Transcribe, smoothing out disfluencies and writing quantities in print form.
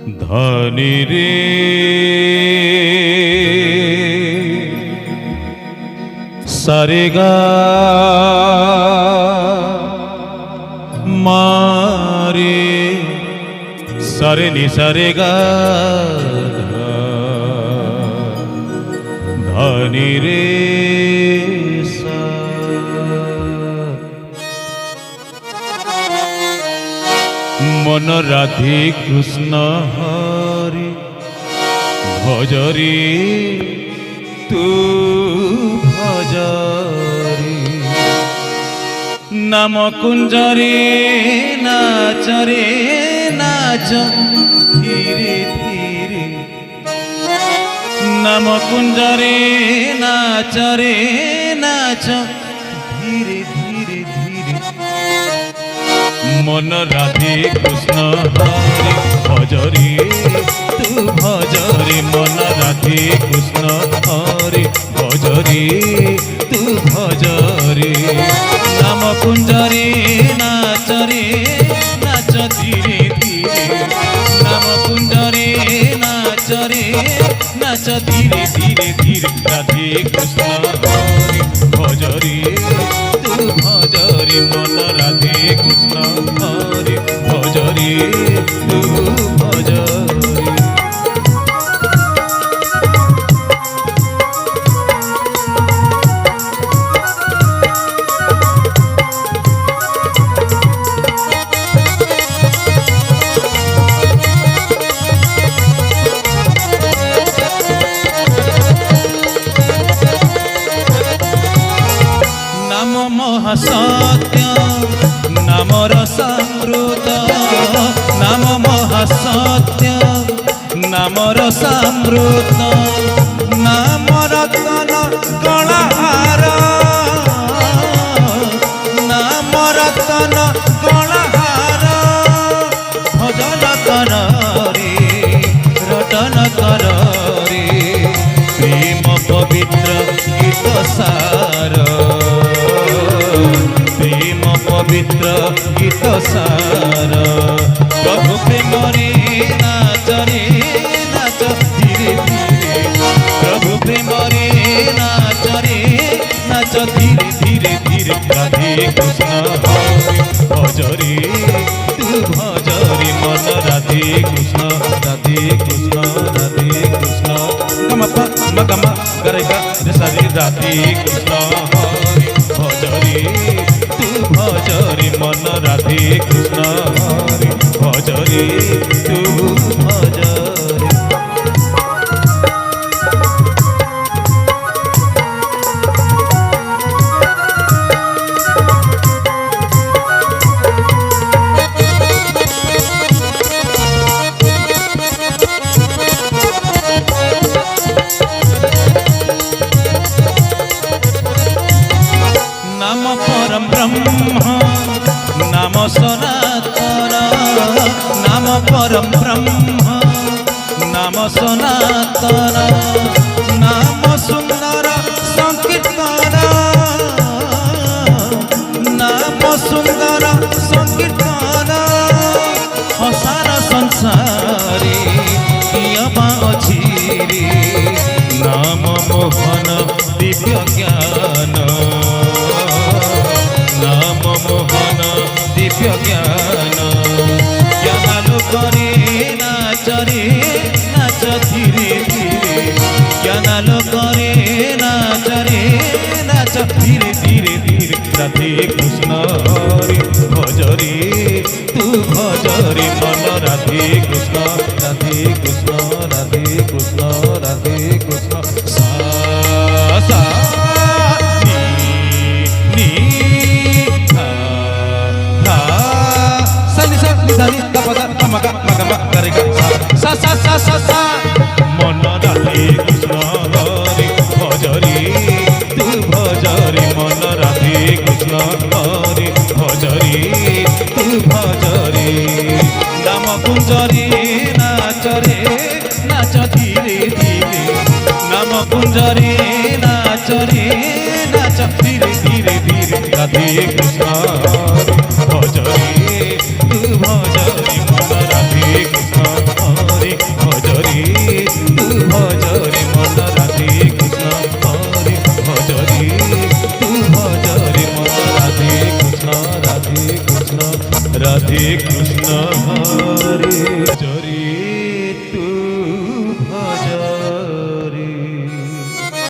ধনী রে সারেগা মারে সারে নি সারেগা ধনী রে মন রাধে কৃষ্ণ হরে ভজরে তু ভজরে নাম কুঞ্জরে নাচরে নাচ ধীরে ধীরে নাম কুঞ্জরে নাচরে নাচ ধীরে ধীরে ধীরে মন রাধে কৃষ্ণ হরে ভজরে তু ভজরে মন রাধে কৃষ্ণ হরে ভজরে তু ভজরে নাম কুঞ্জরে নাচরে নাচ ধীরে ধীরে নাম কুঞ্জরে নাচরে নাচ ধীরে ধীরে ধীরে রাধে কৃষ্ণ হরে ভজরে তু ভজরে মন রাধে কৃষ্ণ হরে ভজরে তু ভজরে নাম মহাসত্য নামর সমৃত নাম মহাসত্য নামর সমৃত নাম রতন কলাহার নাম রতন কলাহার ভজন কর রে রটন কর রে প্রেম পবিত্র গীত সার প্রেম পবিত্র গীত সার প্রভু প্রেমরে নাচরে নাচ ধীরে ধীরে প্রভু প্রেমরে নাচরে নাচ ধীরে ধীরে ধীরে রাধে কৃষ্ণ হরে ভজরে তু ভজরে মন রাধে কৃষ্ণ রাধে কৃষ্ণ রাধে কৃষ্ণ গমপা মগমা গরেগা রে রাধে কৃষ্ণ হরে ভজরে তু ভজরে মন রাধে কৃষ্ণ হরে ভজরে তু ভজরে নাম পরম ব্রহ্ম নাম সনাতন নাম পরম ব্রহ্ম নাম সনাতন নাম সুন্দর সংকীর্তন নাম সুন্দর সংকীর্তন অসার সংসারে কিয়বা ଅଛି রে নাম মোহন দিব্য জ্ঞান নাম মোহন দিব্য জ্ঞান জ্ঞান লোকরে নাচরে নাচ ধীরে ধীরে জ্ঞান লোকরে নাচরে নাচ ধীরে ধীরে ধীরে রাধে কৃষ্ণ হরে ভজরে তু ভজরে মন রাধে কৃষ্ণ রাধে কৃষ্ণ রাধে কৃষ্ণ রাধে কৃষ্ণ সা সা মন রাধে কৃষ্ণ হরে ভজরে তু ভজরে মন রাধে কৃষ্ণ হরে ভজরে তু ভজরে নাম কুঞ্জরে নাচরে নাচ ধীরে ধীরে নাম কুঞ্জরে নাচরে নাচ ধীরে ধীরে ধীরে রাধে কৃষ্ণ ভজরে তু ভজরে মন রাধে কৃষ্ণ রাধে কৃষ্ণ হরে